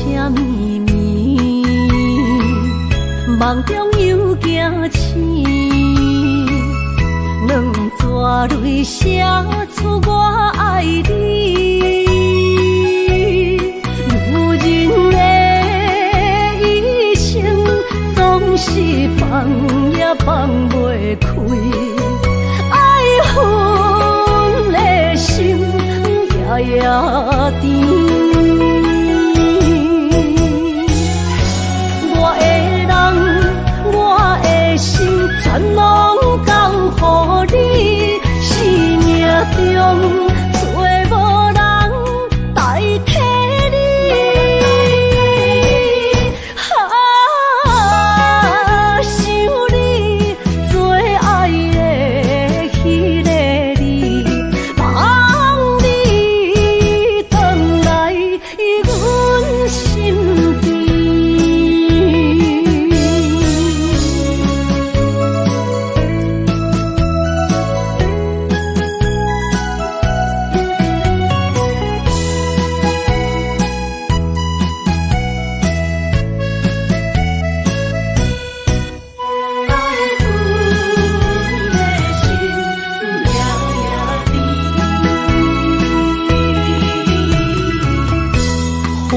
啥咪咪，梦中又惊醒，两纸泪写出我爱你。女人的一生总是放也放袂开，爱恨的心夜夜甜。全拢交予你，生命中找无人代替你。想你最爱的迄个你，望你回来阮心边。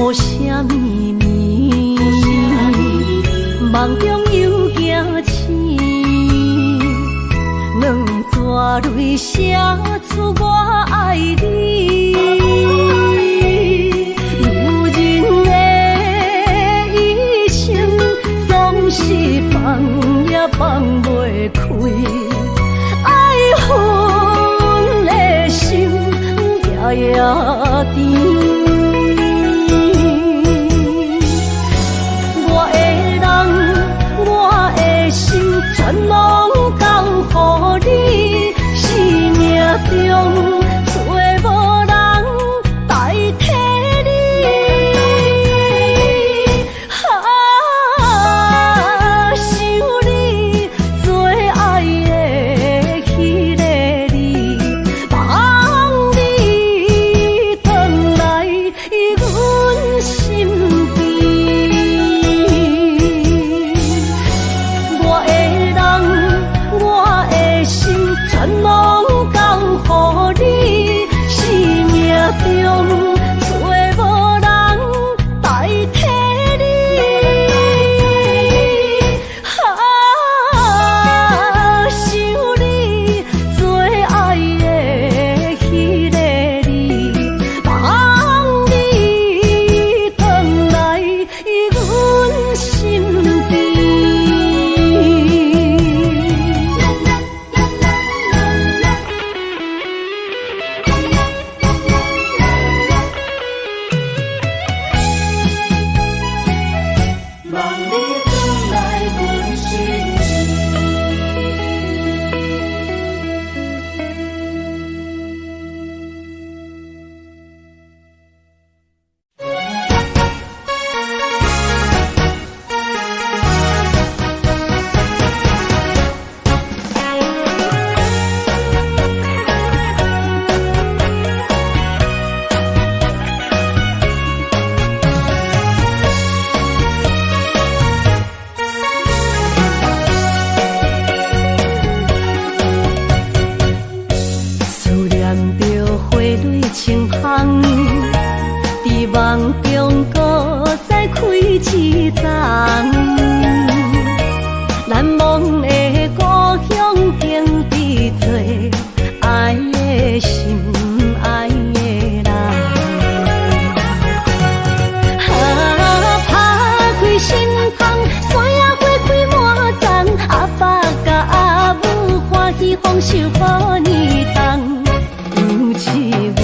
雨啥咪咪，梦中又惊醒，两纸泪写出我爱你。女人的一生总是放也放袂开，爱恨的心夜夜甜。全拢交予你，生命中找无人代替你。想你最爱的迄个你，望你回来阮心边。全拢交予你，生命中找无人代替你。想你最爱的迄个你，望你回来阮心边。清风，伫梦中搁再开一丛，难忘的故乡经比做爱的心，爱的人。打开心窗，山野花开满丛，阿爸甲阿母欢喜丰收好年冬。有一阮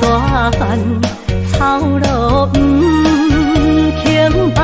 大汉，草路不轻慢。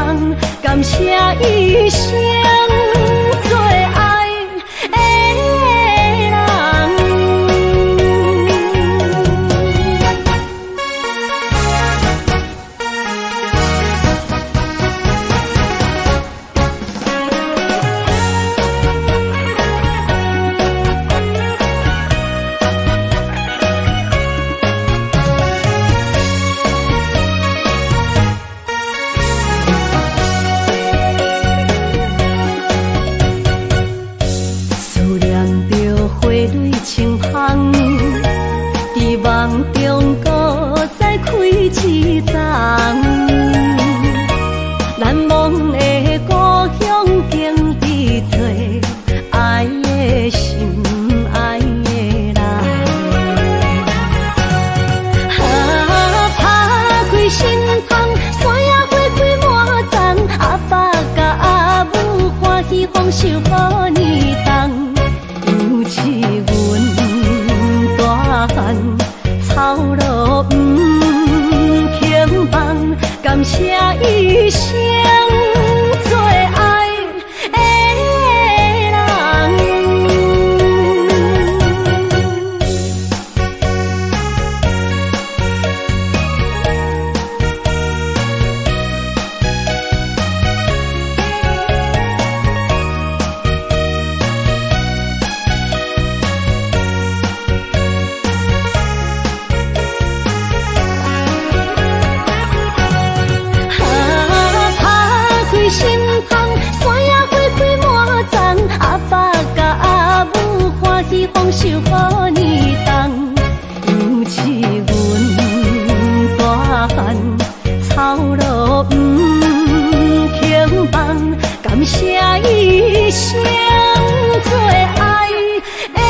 守予你重，尤其阮大汉操劳不轻放，感谢一生做爱的人。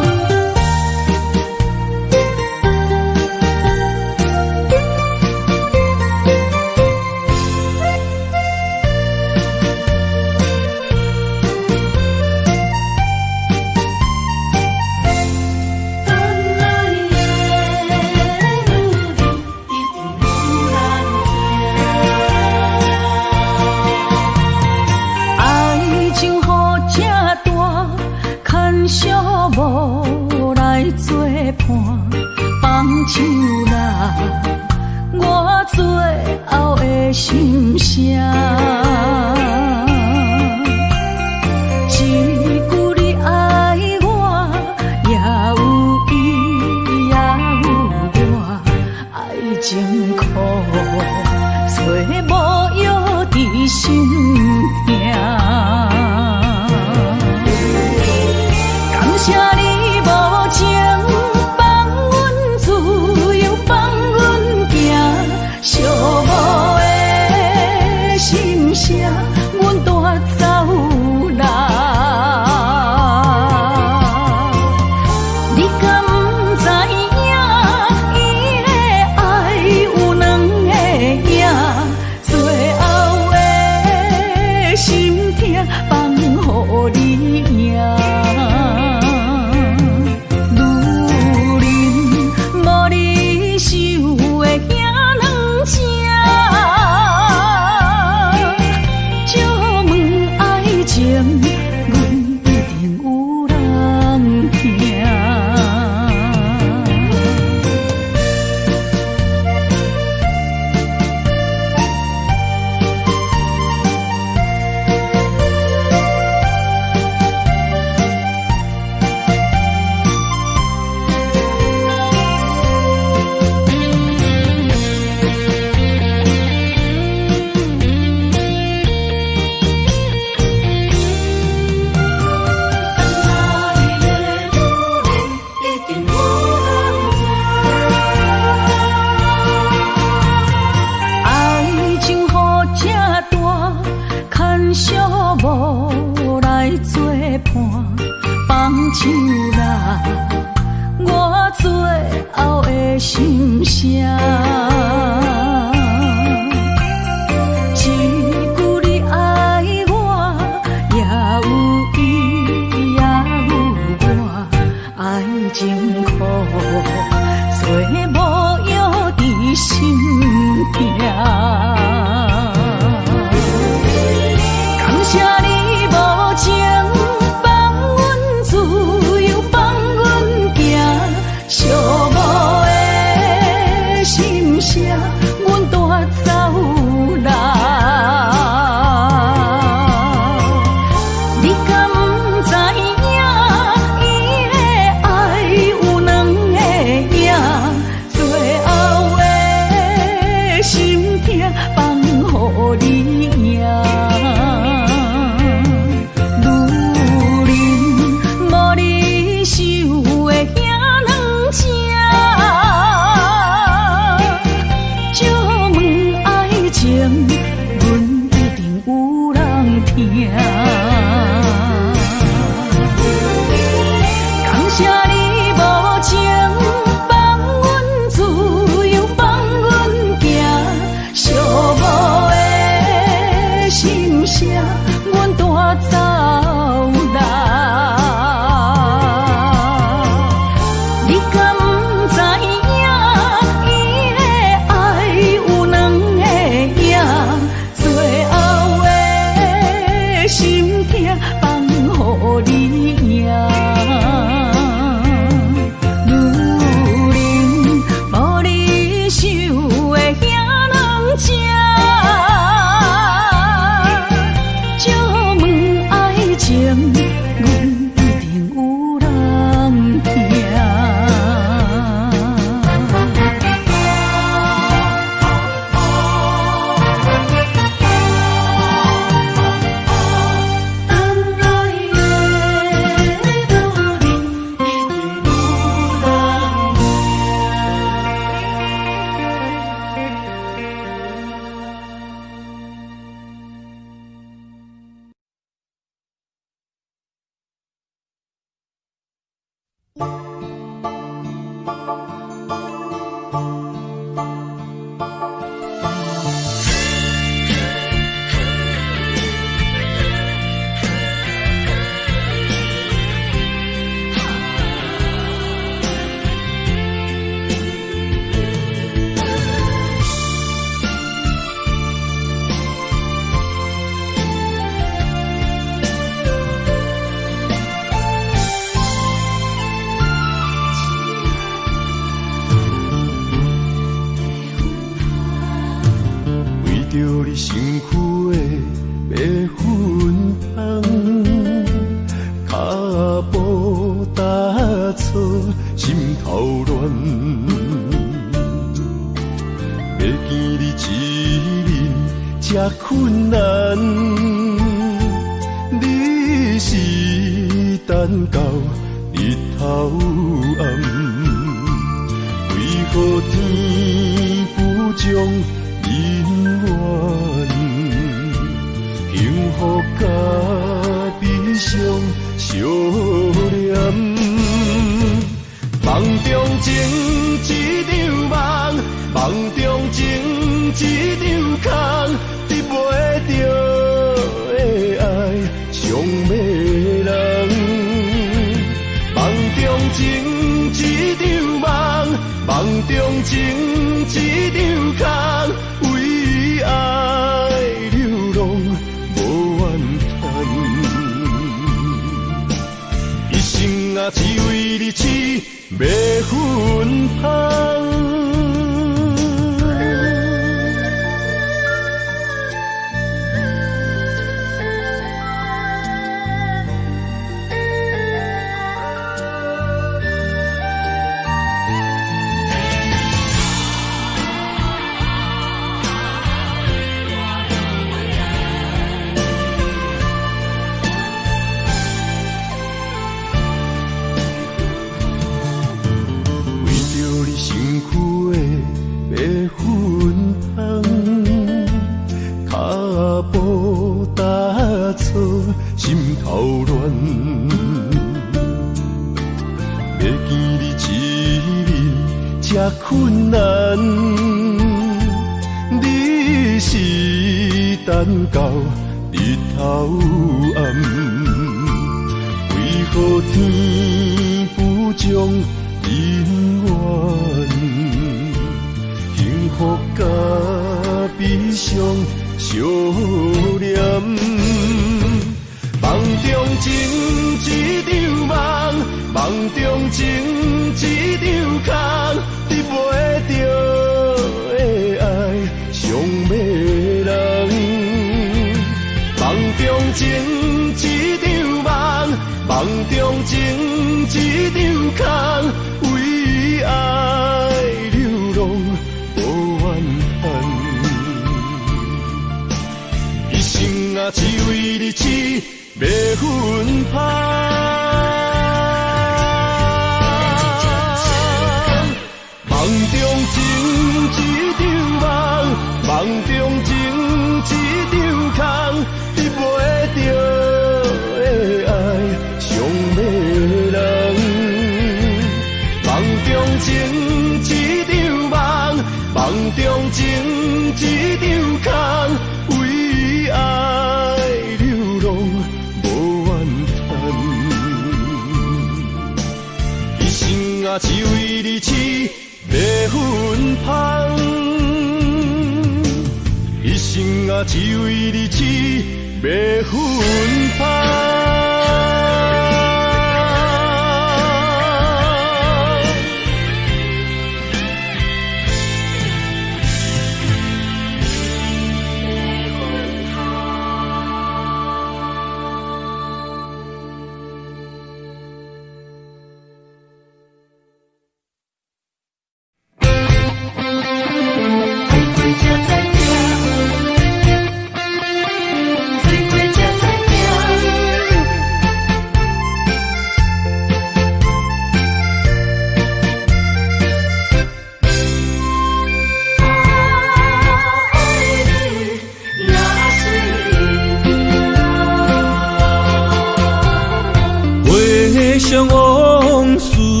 相往事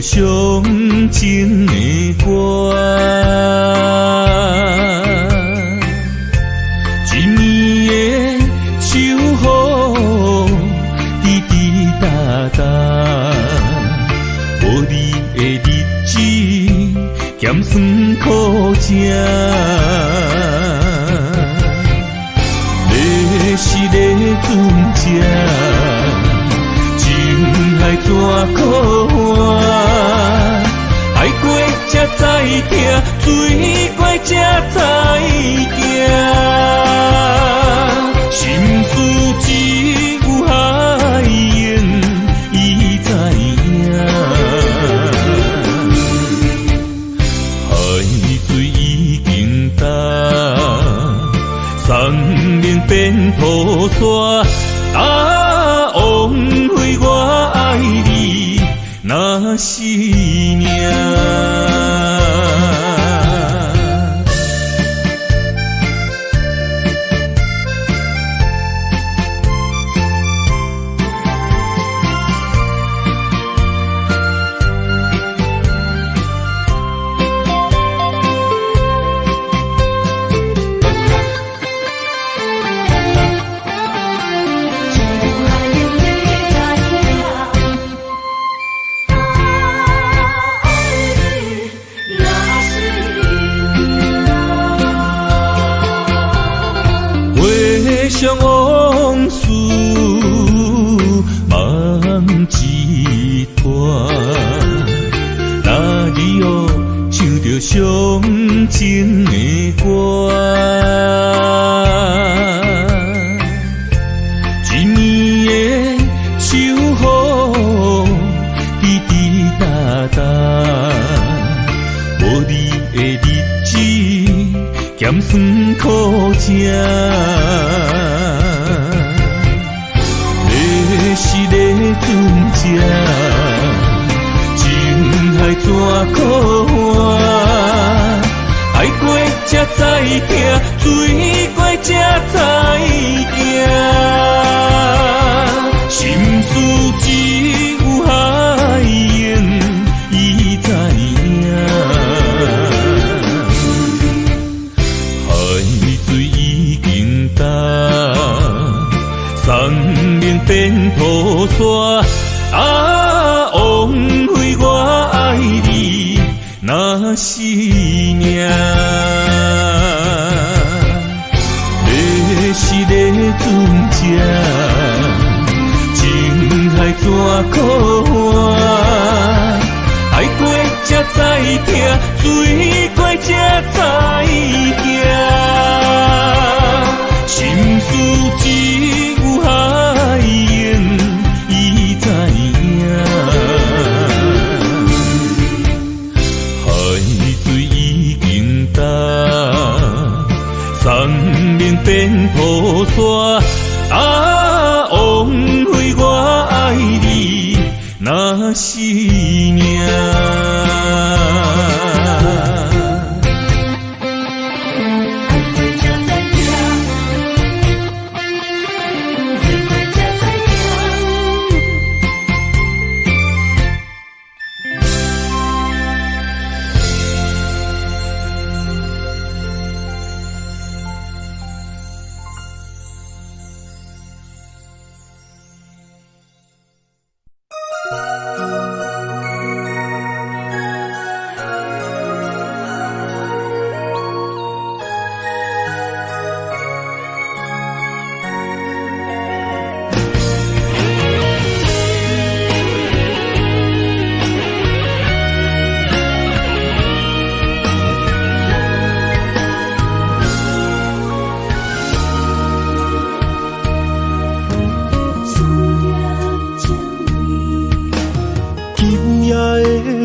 上情的歌。今年的秋雨滴滴答答，无你的日子咸酸苦涩。要是咧船只，情海怎可换？爱过才知听，水过才知行。心事只有海燕伊知影，海水已经干。生命变土沙，枉费我爱你那是命。回往事梦一段，哪里有唱着伤情的歌？今年的秋雨滴滴答答，无你的日子咸酸苦涩。要是咧船只，情海怎可换？爱过才知听，水过才知行。心事只有海燕伊知影，海水已经干。生命变土沙，枉费我爱你那是命。要是咧船只，情海怎可换？爱过才知听，水过才知行。心事只有海燕伊知影，海水已经干，生命变土沙，枉费我爱你那是命。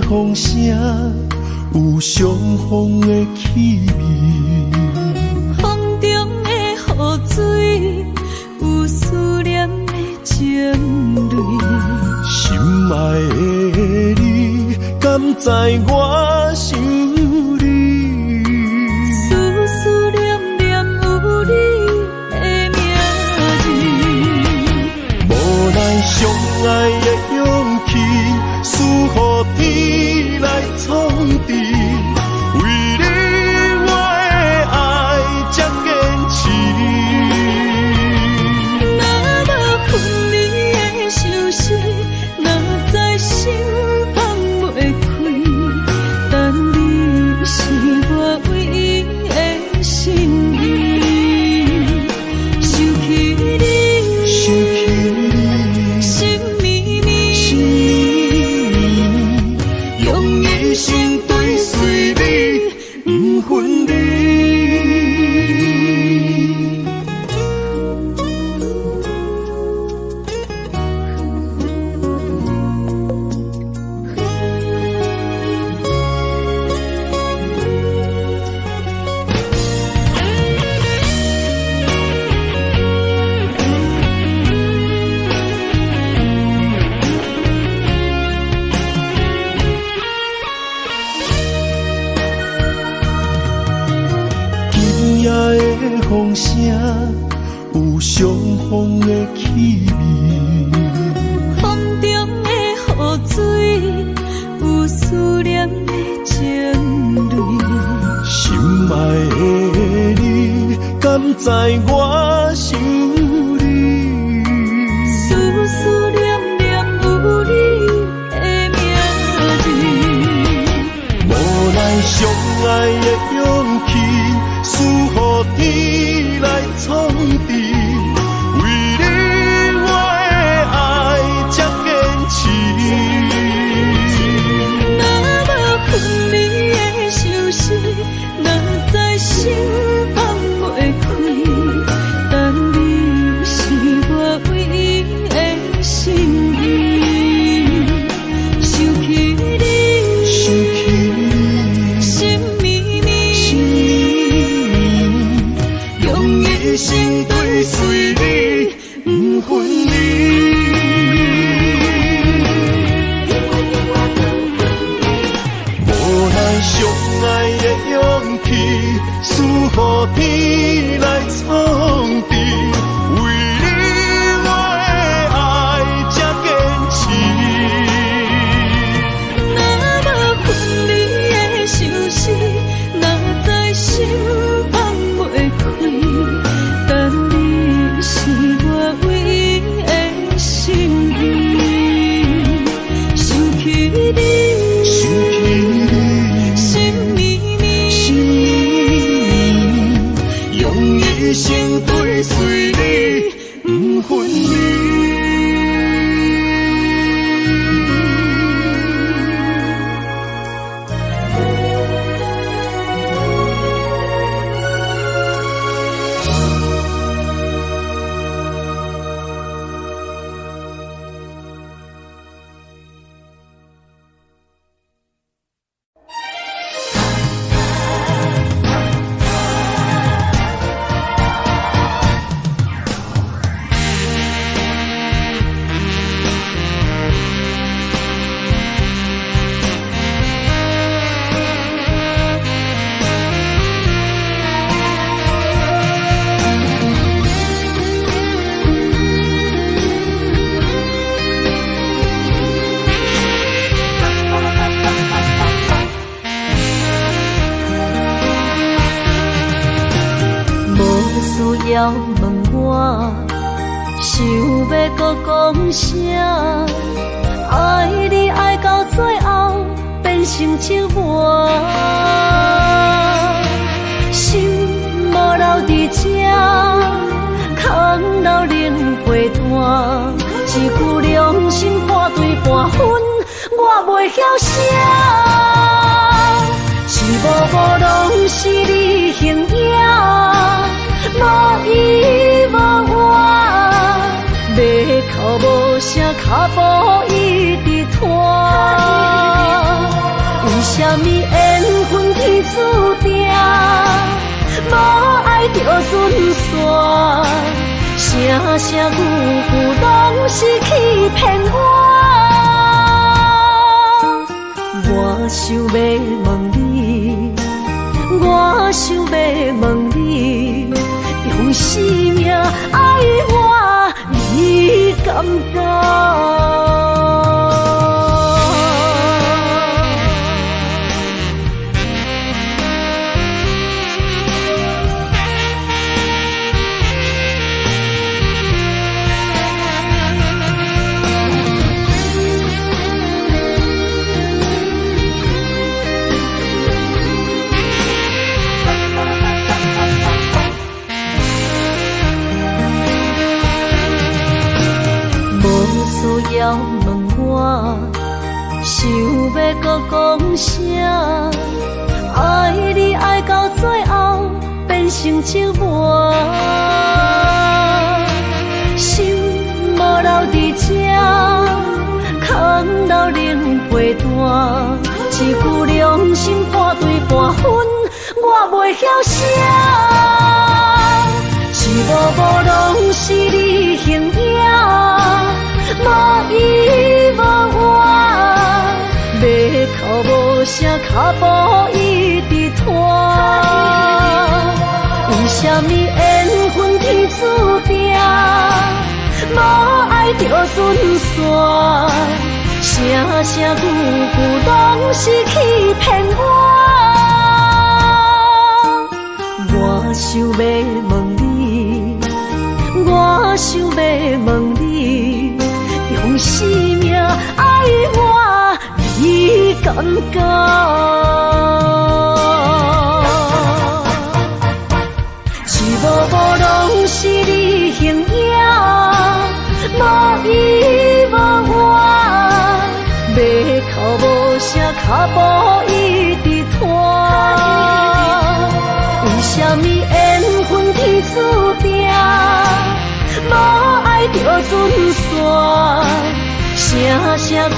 风声有相逢的气味，风中的雨水有思念的情泪。心爱的你，敢知我想你？思念念有你的名字，无奈相爱的勇气，输予天。风声，有相逢的气味。风中的雨水，有思念的情泪。心爱的你，敢知我想你？思思念念有你的名字。无奈相爱的勇气，输予天来创治。为你我的爱才坚持。若无分离的相思，若在心放袂开。但你是我唯一的心意，想起你，心绵绵，用一生追随你，不分离。无奈相爱的勇气，输予天来创治。为你我的爱才坚持。若无分离的相思，若在心放袂开。但你是我唯一的心意，想起你，心绵绵，用一生追随你，不分离。需要问我，想要搁讲啥？爱你爱到最后变成寂寞，心无留伫这，空留冷陪伴。一句良心半对半分，我袂晓写。一幕幕拢是你形影。无依无我，要哭无声，脚步一直拖。为什么缘分天注定，无爱就准线？声声句句拢是欺骗我。我想要问你，我想要问你。用生命爱我，你敢觉？需要问我，想要搁讲啥？爱你爱到最后变成寂寞，心无留伫这，空留冷陪伴。一句良心半对半分，我袂晓写。一幕幕拢是你形影。无依无我，要哭无声，脚步一直拖。为什么会无爱就准线，声声句句拢是欺骗我。我想要问你，我想要问你，用生命爱我，你敢讲？一幕幕拢是你形影，无依无我，要哭无声，脚步一直拖。为什么缘分天注定，无爱就准线，声声句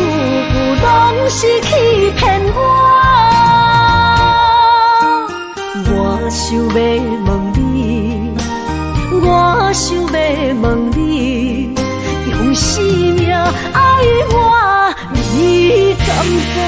句拢是欺骗我。我想要问你，我想要问你，用生命爱我，你敢讲？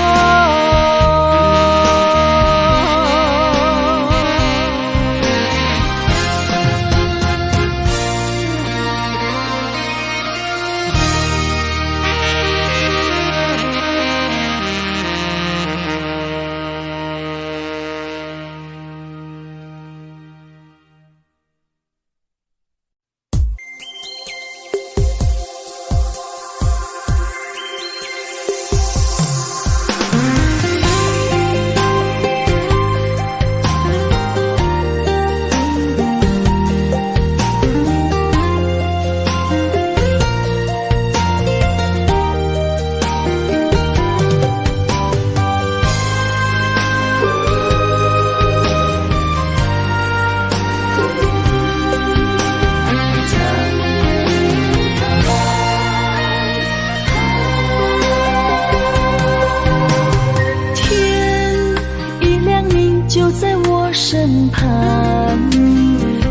身旁，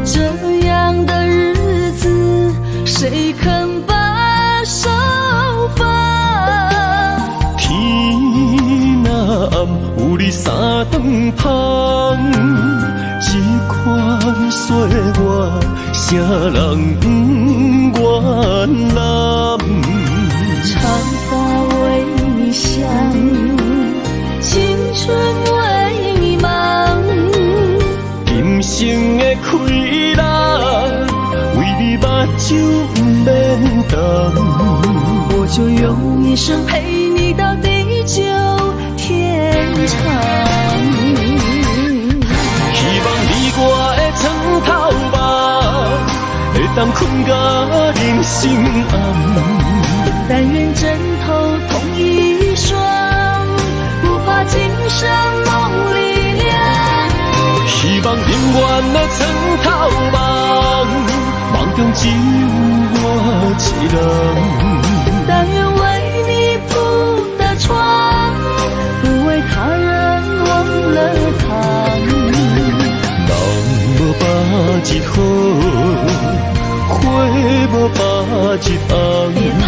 这样的日子谁肯把手放？天若暗，有你三顿芳，这款岁月，谁人不愿揽？长发为你香，青春为你忙。今生的快乐，为你目睭不免干。我就用一生陪你到地久天长。希望你我的床头梦，会当困到人生暗。但愿枕头同一双，不怕今生梦里凉。希望永远的床头梦，梦中只有我一人。但愿为你铺的床，不为他人忘了躺。人无把一好，花无把一红。别怕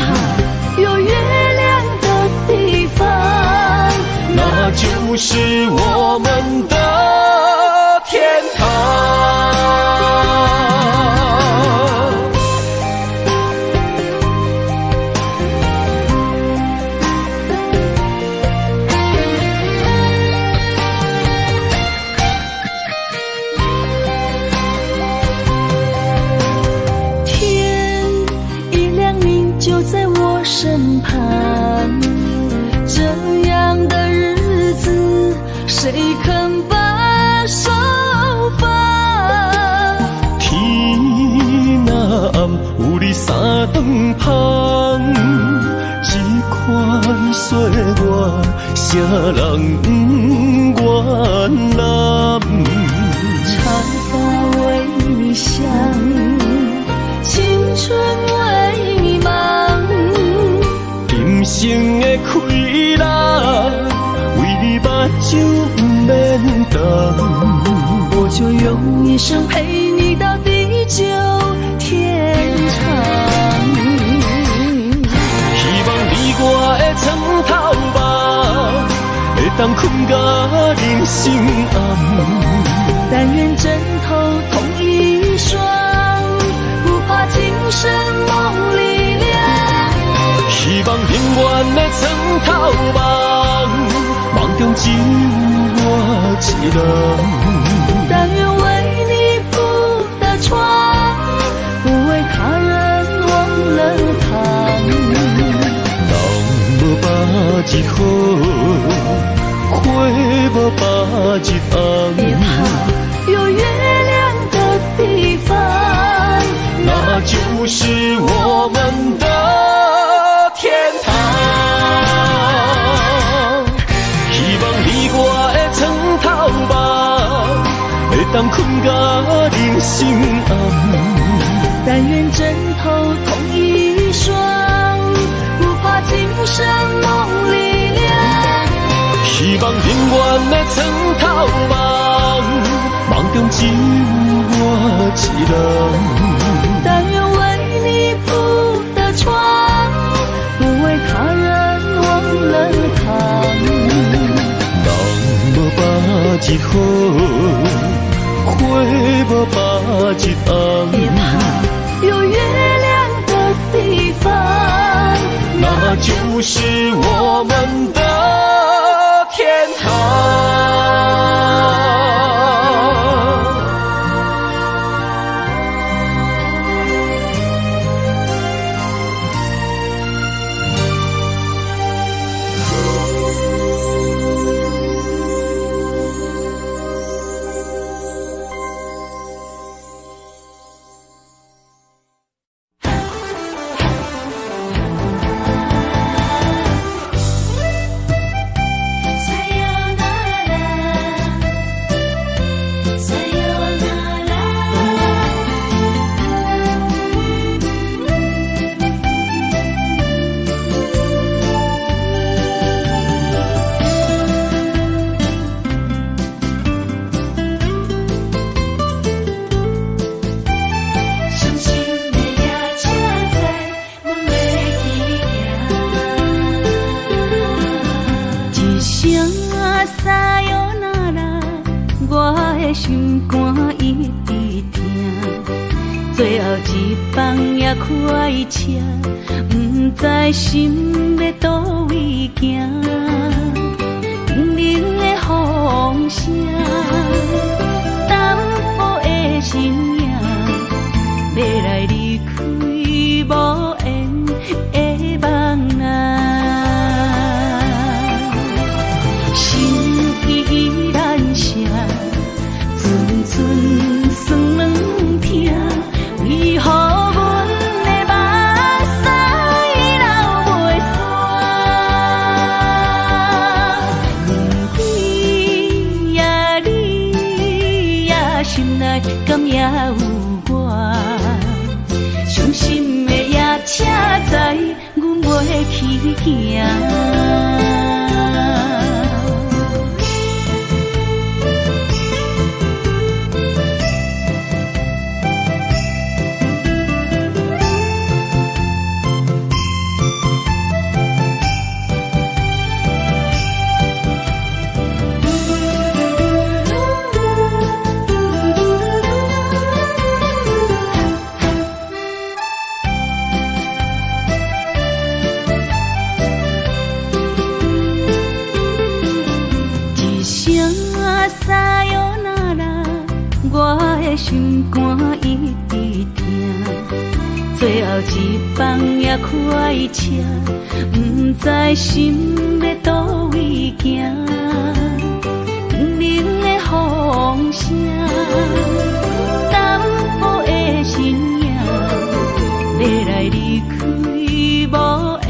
有月亮的地方，那就是我们的天堂。天一亮你就在我身旁，这样的日子谁肯把手放？天若暗，有你三顿芳，这款岁月，谁人不愿揽？长发为你香，青春为你忙。今生的快乐，为你目睭不免干。我就用一生陪你到地久天长。希望你我的床头梦，会当困到人生暗。但愿枕头同一双，不怕今生梦里远的床头梦，梦中只有我一人。但愿为你铺的床，不为他人忘了躺。人无百日好，花无百日红。有月亮的地方，那就是我们的天堂。希望你我的床头梦，会当困到人生暗。但愿枕头同一双，不怕今生梦里凉。希望永远的床头梦，梦中只有我一人。但愿为你铺的床，不为他人忘了躺。人无百日好，花无百日红。有月亮的地方，那就是我们的天堂。心肝一直疼，最后一放也开车，不知心要倒位行。冷冷的风声，淡薄的身影，要来离开无缘的梦啊，心依然声。寸寸酸软疼，为何阮的目屎流袂煞？你呀你呀，心内敢也有我？伤心的夜车载，阮袂去行。心肝一直疼，最后一放也开车，不知心要倒位行。冷冷的风声，淡薄的身影，要来离开无缘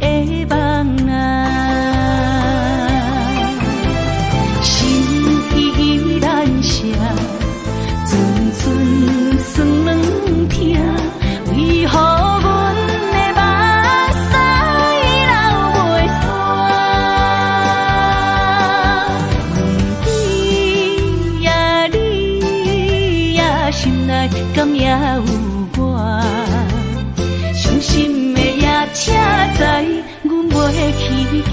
的梦啊，心依然声。寸寸酸软疼，为何阮的目屎流袂煞？你呀你呀，心内敢也有我？伤心的夜车载，阮袂去行。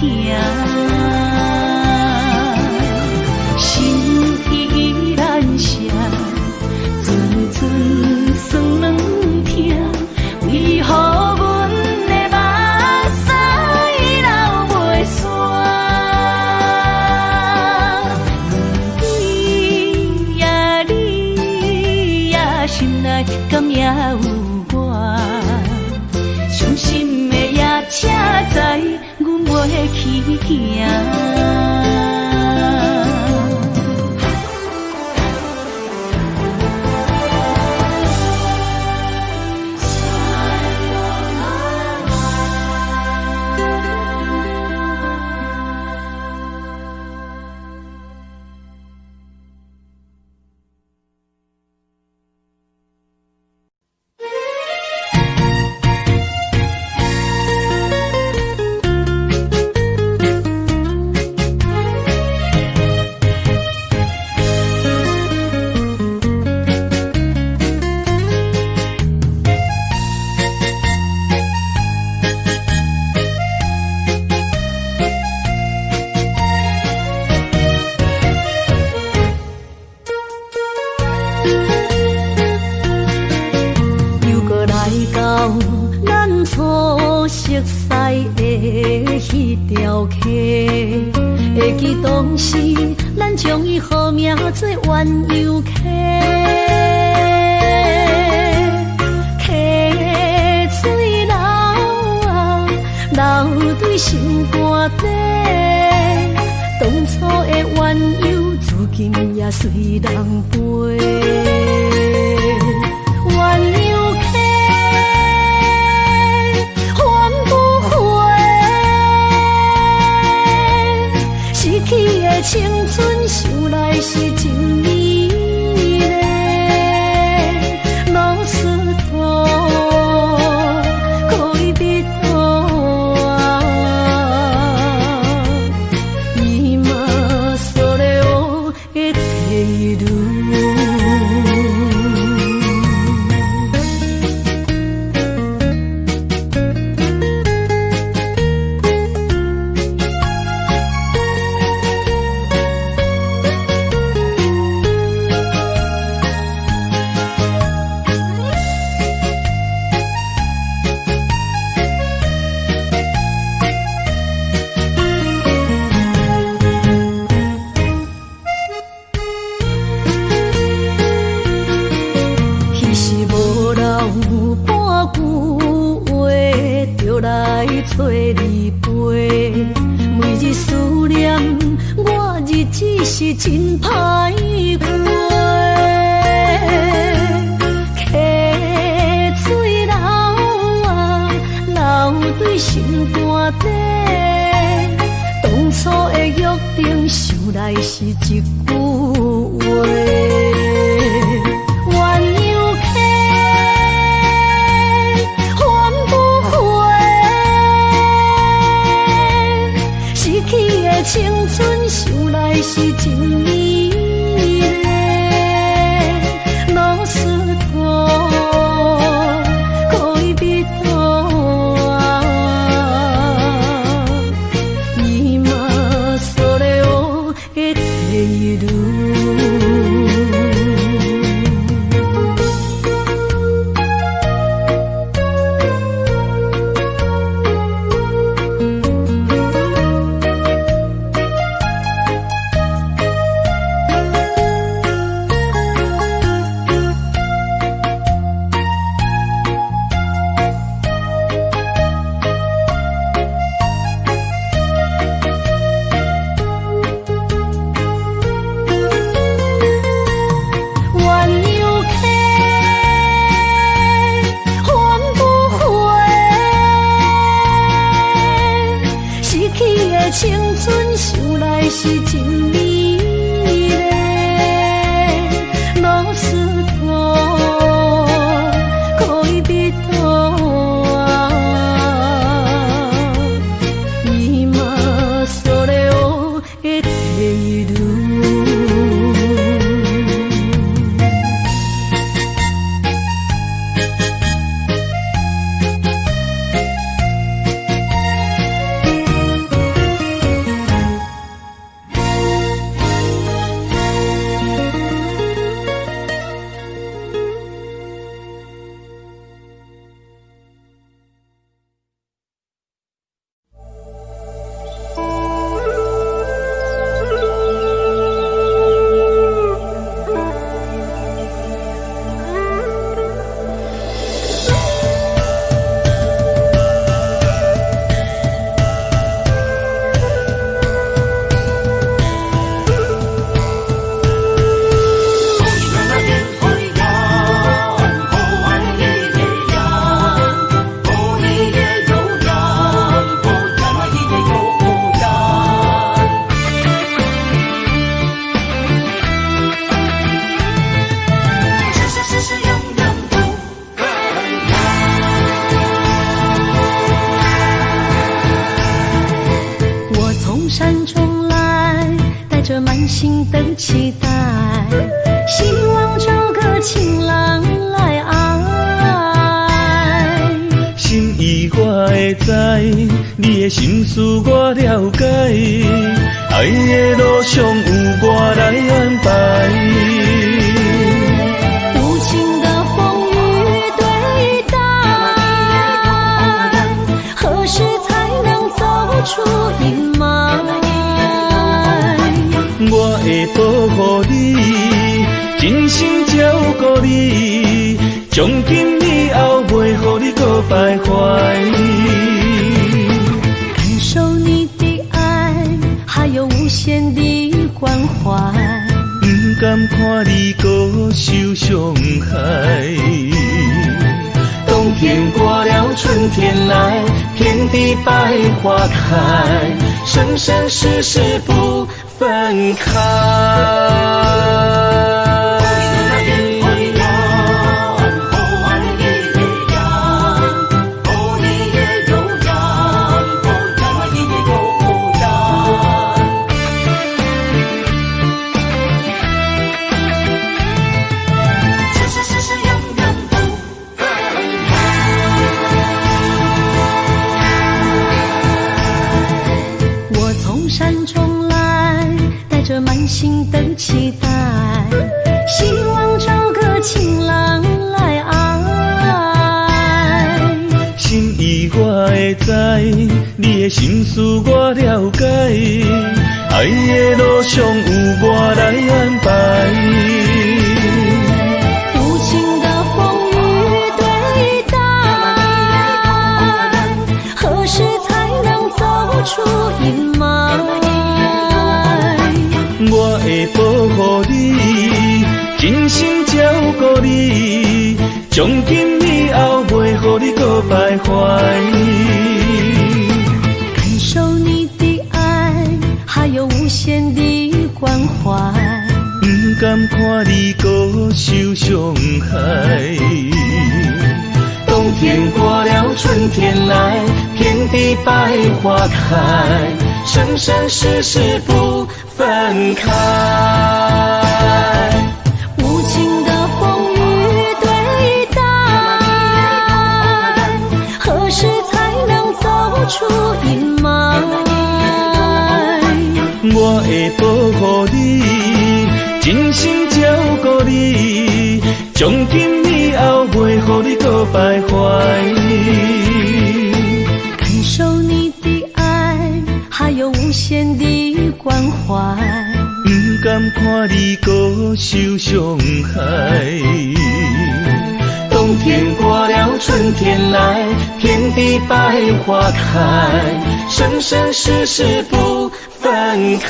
心依然声。寸寸酸软疼，为何阮的目屎去行。会记当时，咱将伊号名做鸳鸯溪，溪水流啊，流对心肝底。当初的鸳鸯，至今也随人陪。鸳鸯溪。青春想来是真美丽，老师徒可以比多啊，伊嘛所了的体路。找你陪，每日思念，我日子是真歹过。溪水流啊，流对心肝底。当初的约定，想来是一句话。青春想来是真美丽，老师徒可以比多啊，伊嘛所了的体路。青春想来是真美丽，老师徒可以比多啊，伊嘛所了的体路。山中来，带着满心的期待，希望找个情郎来爱。心意我会知，你的心思我了解，爱的路上有我来安排。无情的风雨对待，何时才能走出阴霾？我会保护你，真心照顾你，从今以后袂予你搁徘徊。感受你的爱，还有无限的关怀，不甘看你搁受伤害。冬天过了，春天来，遍地百花开，生生世世不分开。满心的期待，希望找个情郎来爱。心意我会知，你的心思我了解，爱的路上有我来安排。无情的风雨对待，何时才能走出阴霾？我会保护你，真心照顾你，从今以后袂予你搁徘徊。感受你的爱，还有无限的关怀，不甘看你搁受伤害。冬天过了，春天来，遍地百花开，生生世世不分开。无情的风雨对待，何时才能走出阴霾？我会保护你，真心照顾你，从今以后袂予你搁徘徊。感受你的爱，还有无限的关怀，不甘看你搁受伤害。冬天过了，春天来，遍地百花开，生生世世不分开。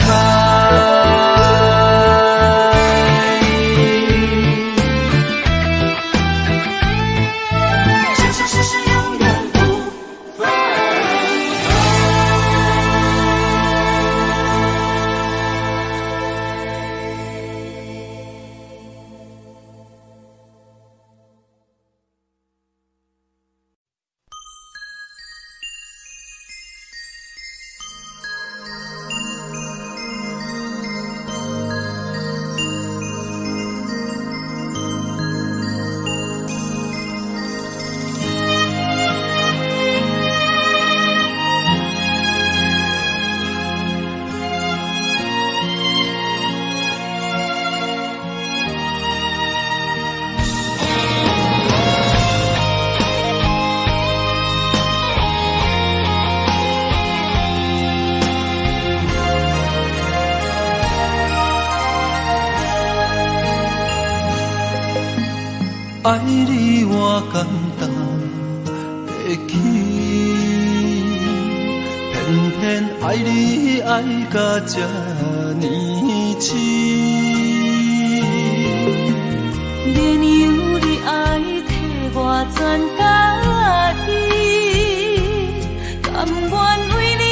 爱你我简单会起，偏偏爱你爱到这呢深。连由你爱替我全家己，甘愿为你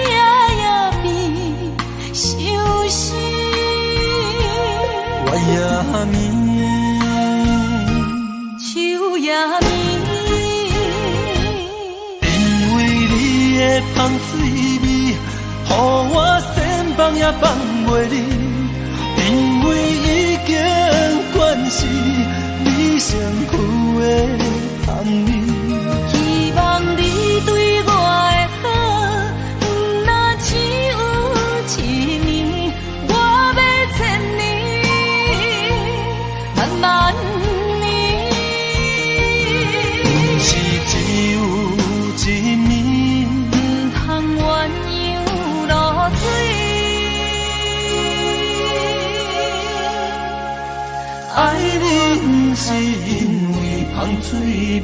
夜夜变伤心。我也眠。因为你的香水味，予我也放袂离，因为已经惯是你身躯的香味。希望你对我的好，若只有一年，我要千年，慢慢年。不是只有一暝，唔通鸳鸯落水。爱你不是因为香水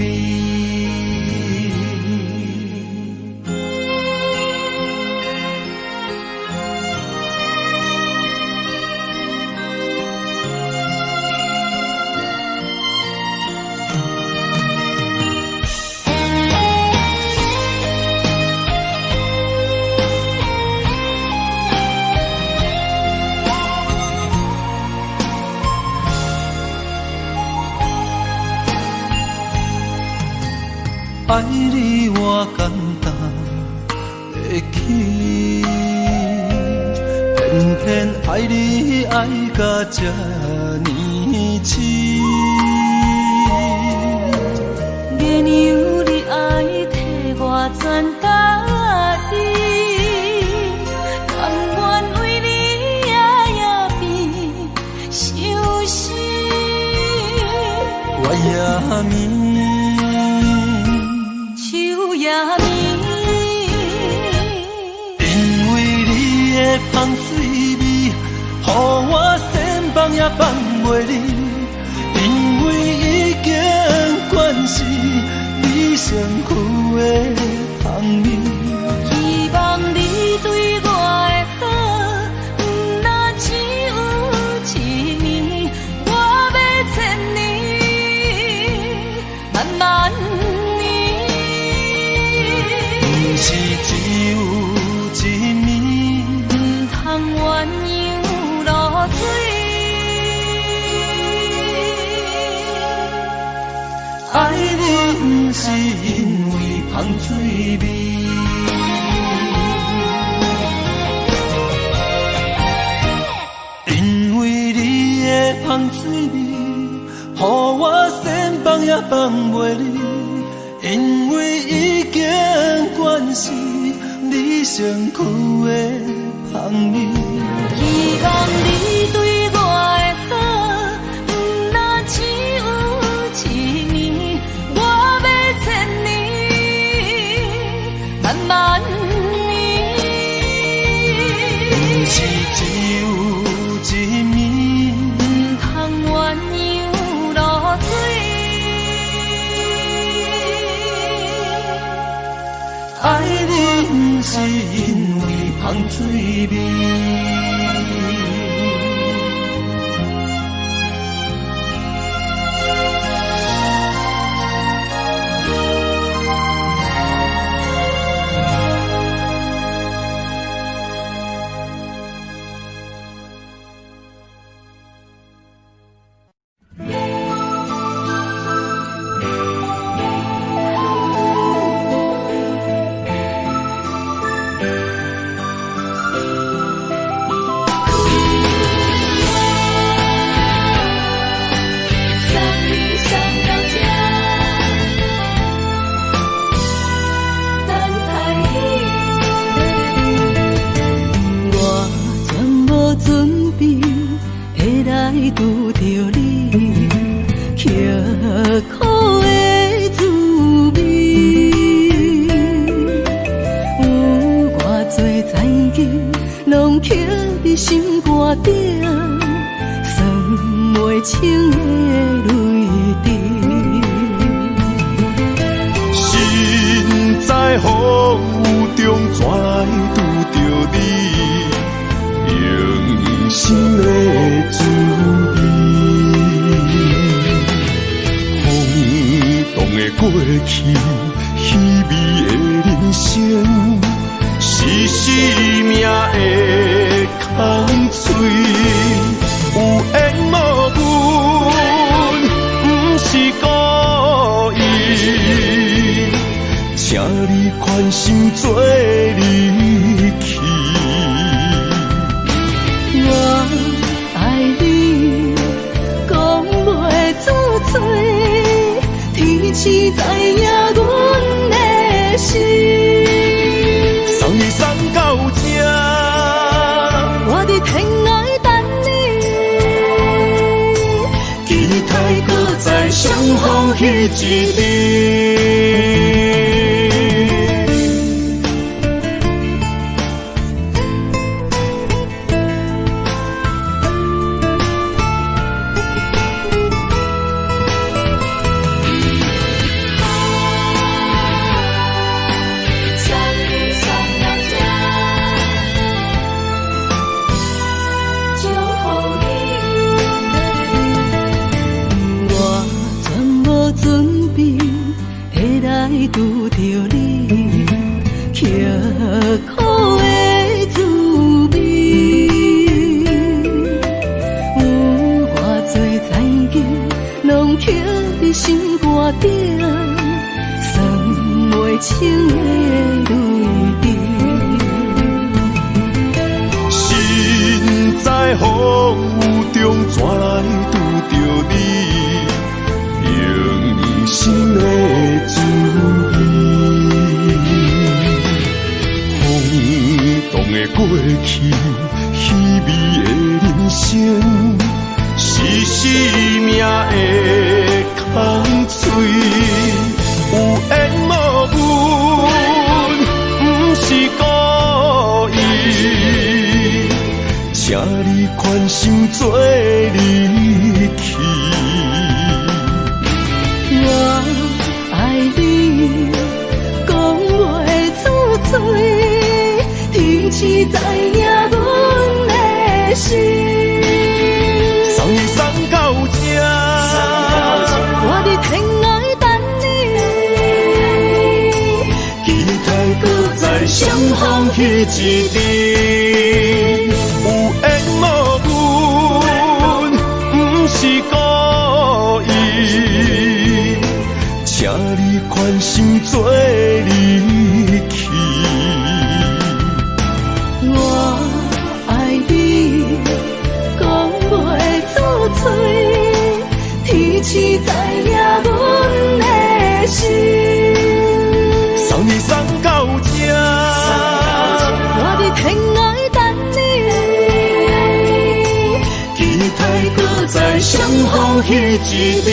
爱你我简单会起，偏偏爱你爱到这呢深。月娘你爱替我全家己，甘愿为你夜夜变伤心。我也眠。香水味，予我千放也放袂离，因为已经惯是你身躯的香味。希望你对我的好，若只有一年，我要千年，慢慢年。不是只有一暝。鸳鸯落水，爱你不是因为香水味，因为你的香水味，予我千放也放袂离，因为已经惯是你身躯的香味。希望你对我的好，若只有一年，我要千年，慢慢年。不是只有一暝，唔通鸳鸯落水。爱你不是因为香水味。拄着你，刻苦的滋味，有偌多知己，拢刻伫心肝顶，算袂清的泪滴。身在风雨中，怎来拄着你？用心的滋味，空洞的过去，虚伪的人生，是生命的空嘴，有缘无分，不是故意，请你宽心做离去。相逢彼一日。拄着你，刻苦的滋味，有偌多残景，拢刻伫心肝顶，算袂清的泪滴。心在风雨中，怎来拄着你？用心的滋味，空洞的过去，虚伪的人生，是生命的空嘴，有缘无分，不是故意，请你宽心做离去。我爱你，讲袂出嘴，天气知影阮的心。送你送到这，我伫天涯等你，期待搁再相逢彼一日。有缘无分，不是故意，请你宽心做离去。我爱你，讲袂出嘴，天气知影阮的心。送你送到这，我伫天涯等你，期待搁再相逢彼一日。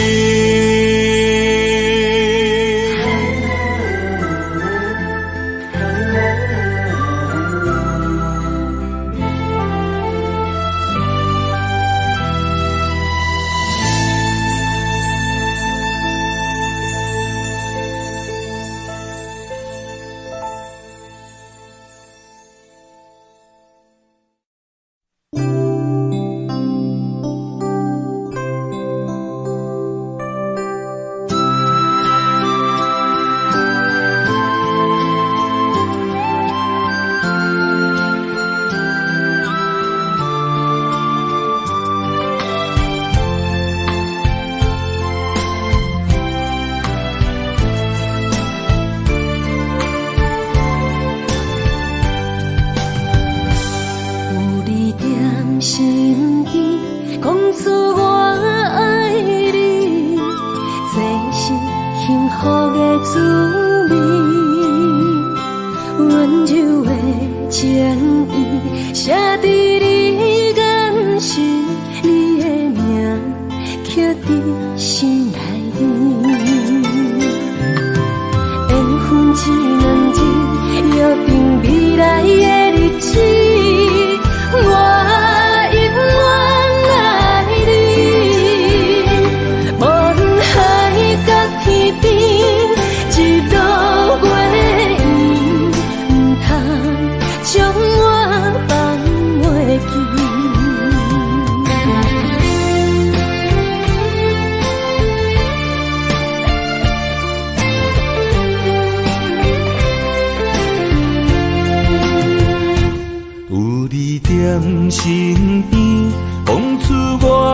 身边，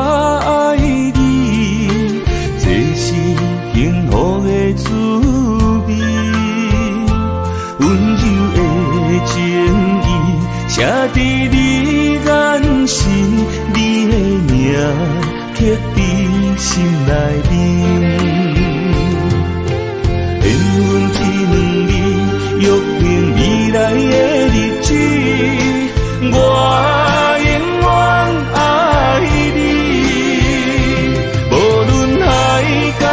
讲出我爱你，这是幸福的滋味。温柔的情意，写伫你眼神，你的名刻伫心内面。缘分一两日，约定未来的日子。我永远爱你，无论海角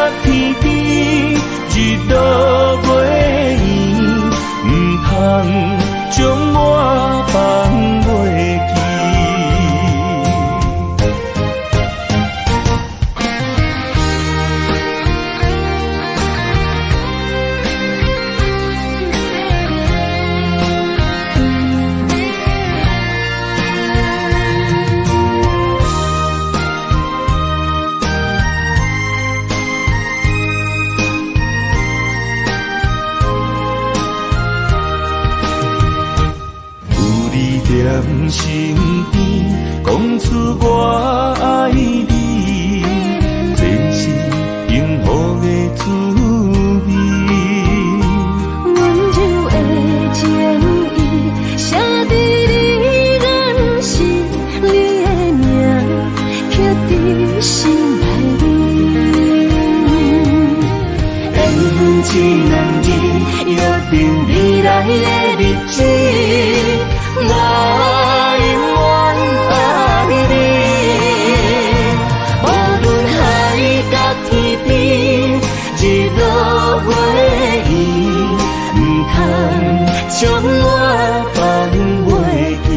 念身边，讲出我爱你，真是幸福的滋味。温柔的情意，写伫你眼神，你的名刻伫心内面。缘一两字，约定未来的日子，我永远爱你。无论海角天边，日落月圆，不通将我放袂记。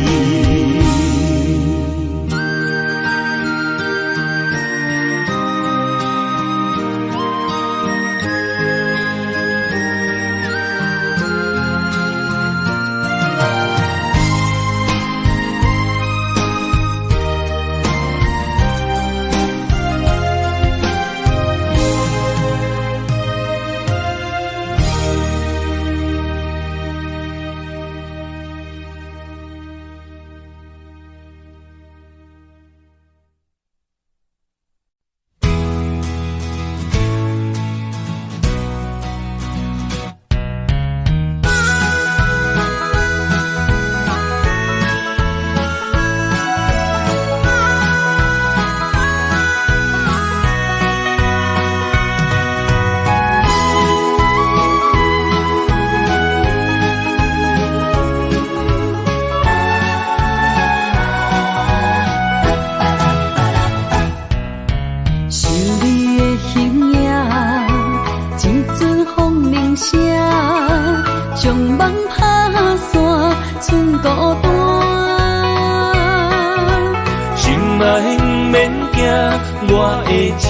我的心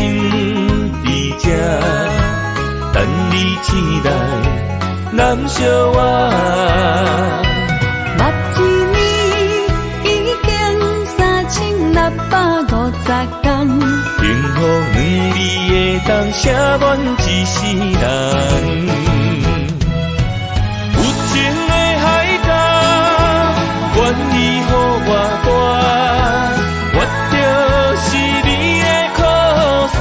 伫这，等你醒来，难相我。目一年已经3650天，幸福两字的当写满一世人。有情的海角，愿意予我带，我就是你的靠山。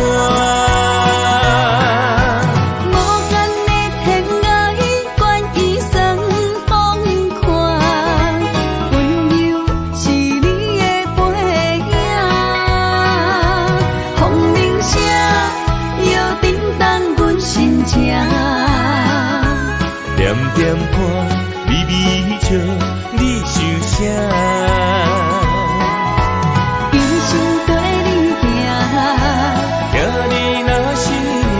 点点看，微微笑，你想啥？一生跟你行，行你若是命，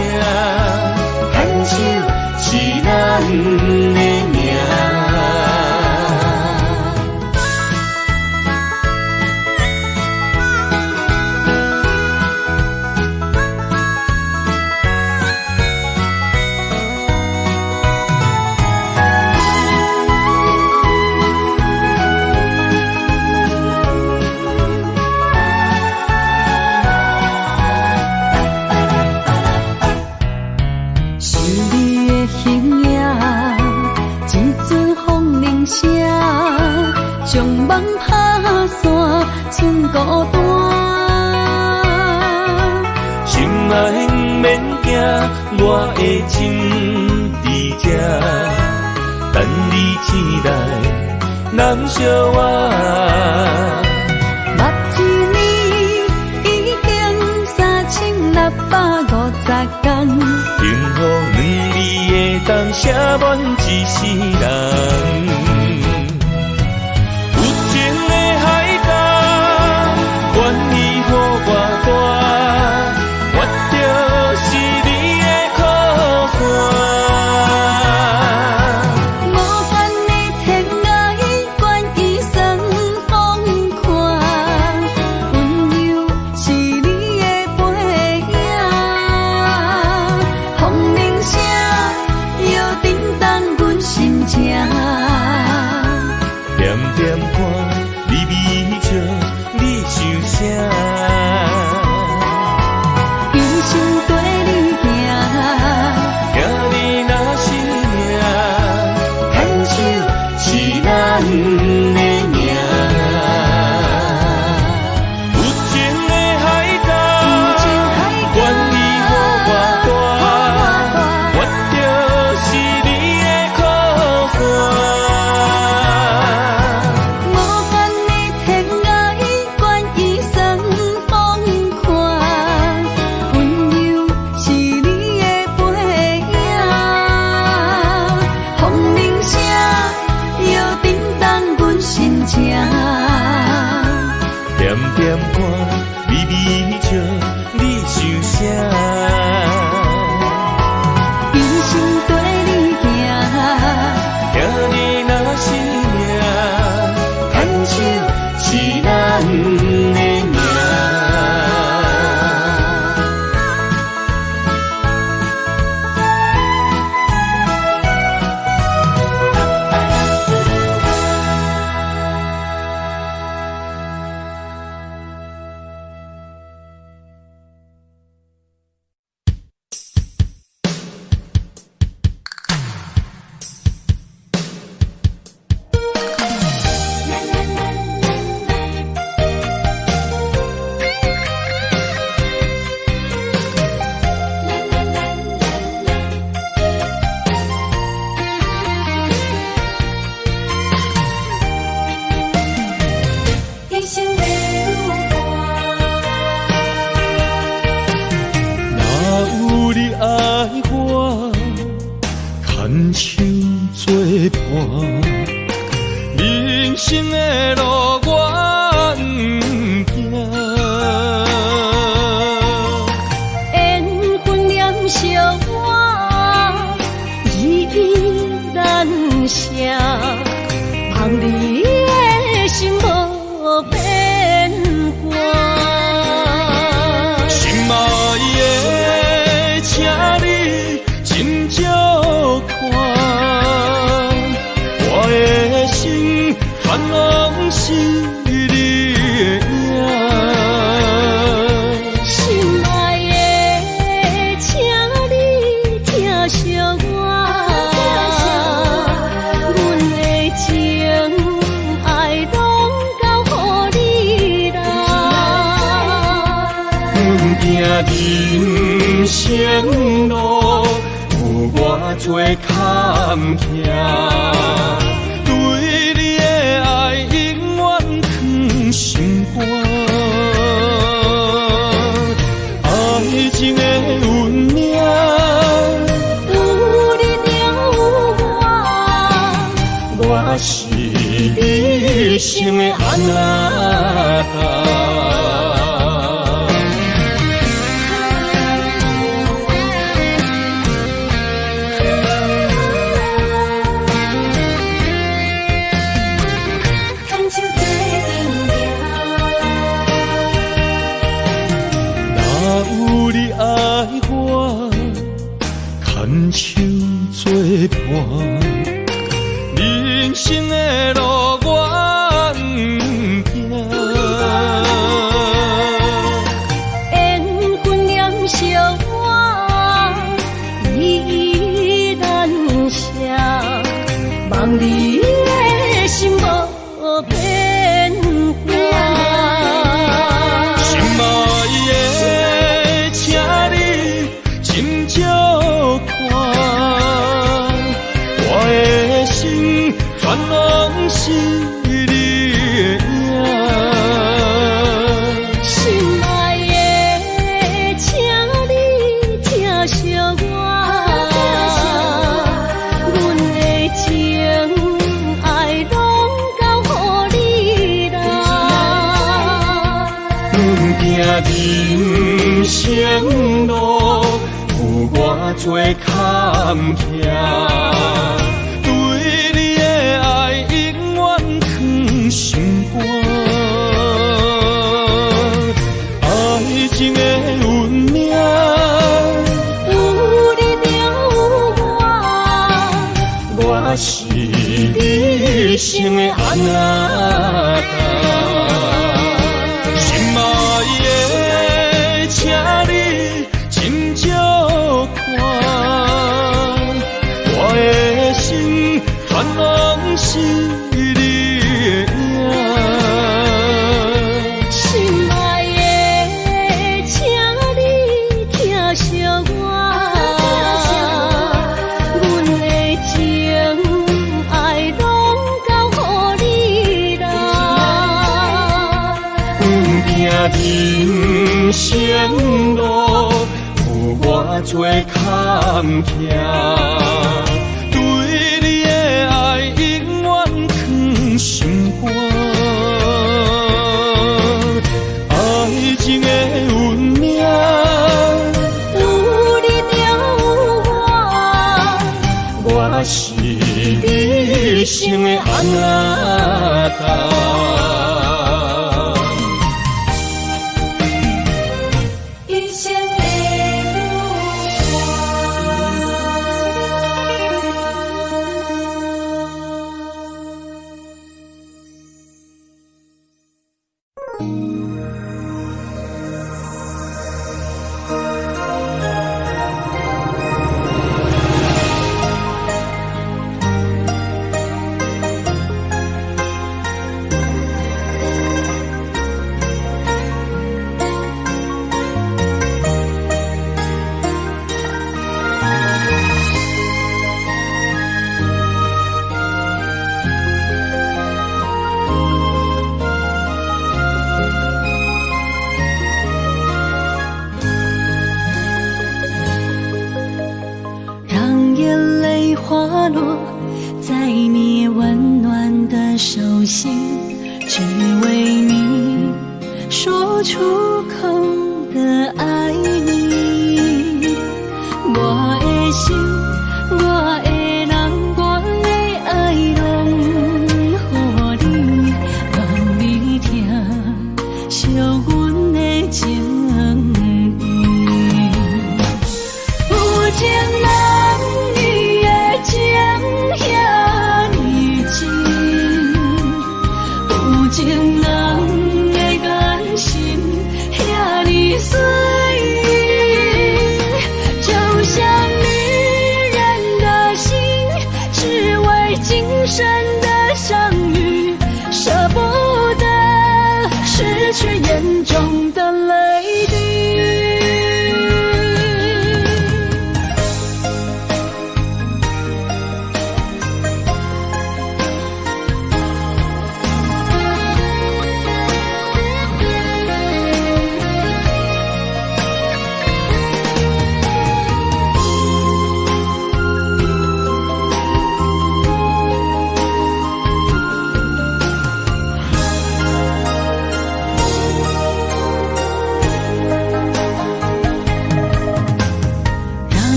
牵手是咱的命。将梦打散，剩孤单。心爱免惊，我的心伫这，等你醒来，难相我。目一年已经3650天，幸福两字的当写满一世人。点点看，微微笑，你想啥？一生跟你行，行你若是命，牵手是咱的命。手是咱的命。人生的路我不行，缘分念惜我依然写，望你的心无变卦。心爱的，请你真少看。我的心全拢是你的影，心爱的，请你疼惜我，阮的情爱拢交予你啦。阮行人生路有偌多坎坷。对你的爱永远藏心肝，爱情的运命，有你了我是你生的安娜。牵手作伴，人生的路我不行，缘分念惜我依然写，望你的心无变卦。心爱的，请你真少看，我的心全拢是你的影。心爱的，请你疼惜我，阮的情爱拢交予你啦。阮行人生路有偌多坎坷，对你的爱永远藏心肝，爱情的运命，有你了我是你生的安娜。心爱的，请你真少看，我的心全拢是你的影。心爱的，请你疼惜我，阮的情爱拢交予你啦。人生路有偌多坎坷，对你的爱永远藏心肝，爱情的运命，有你了我是你生的安娜。心，只为你说出口的爱你。我的心，我的人，我的爱拢予你，望你听，惜阮的情意。有情人，你的情遐尼深，有情人的眼神遐尼水。今生的相遇，舍不得失去眼中的泪滴。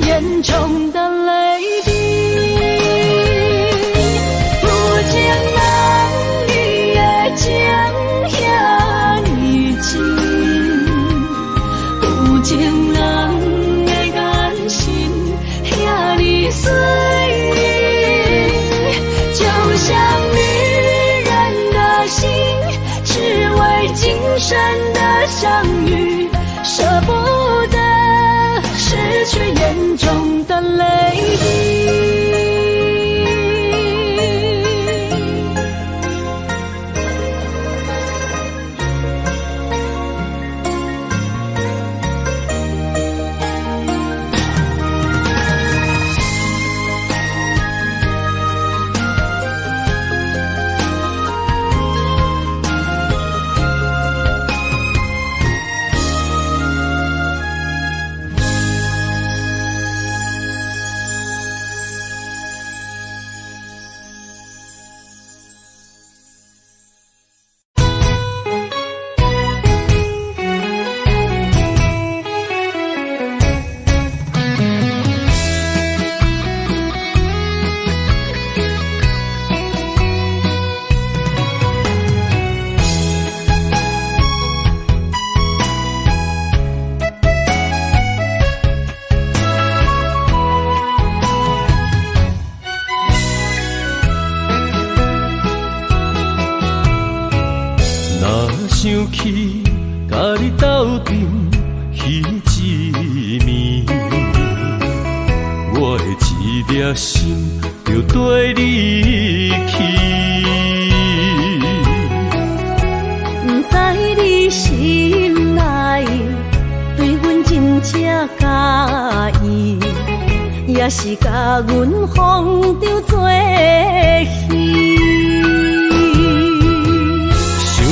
眼中的泪滴，有情人，你的情遐尼深，有情人的眼神遐尼水，就像女人的心，只为今生的相遇，舍不得失去眼中的泪滴。想起甲你斗阵彼一暝，我的一粒心就跟你去。不知你心内对阮真正介意，也是甲阮放着做戏。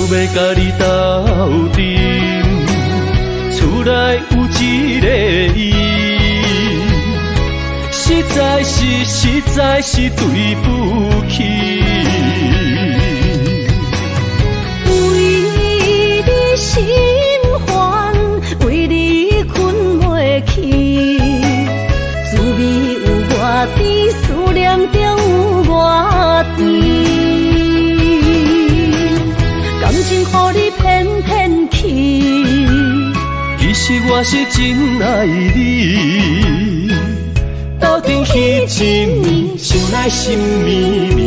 要甲你斗阵，厝内有一个伊，实在是对不起。为你心烦，为你困袂去，滋味有偌甜，思念就有偌甜。感情予你骗去，其实实我是真爱你，斗阵彼一暝，想来心绵绵。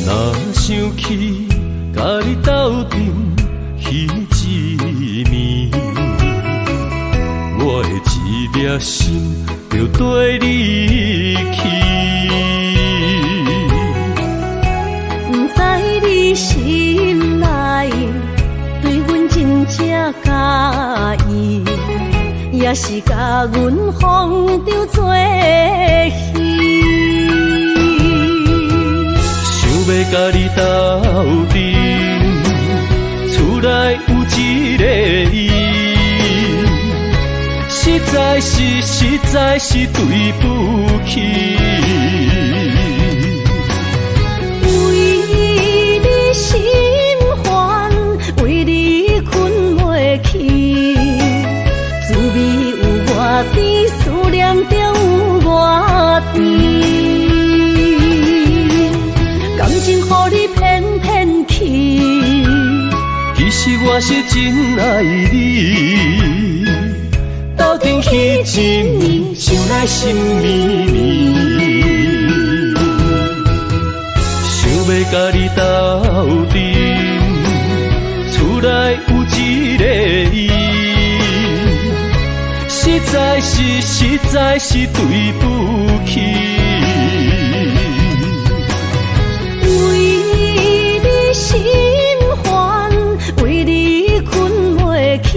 若想起甲你斗阵彼一暝，我的一粒心就跟你去。不知你心内对阮真正介意，也是甲阮放着做戏。想要甲你斗阵，厝内有一个伊，实在是对不起。为你心烦，为你困袂去，滋味有偌甜，思念就有偌甜。感情予你骗骗去，其实我是真爱你，斗阵彼一暝，想来心绵绵。想要甲你斗阵，厝内有一个伊，实在是对不起。心烦，为你困袂去，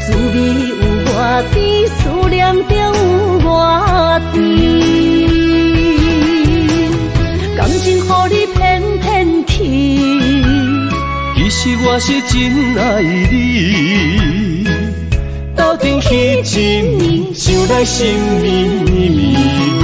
滋味有偌甜，思念就有偌甜。感情予你骗骗去，其实我是真爱你，斗阵彼一暝，想来心绵绵。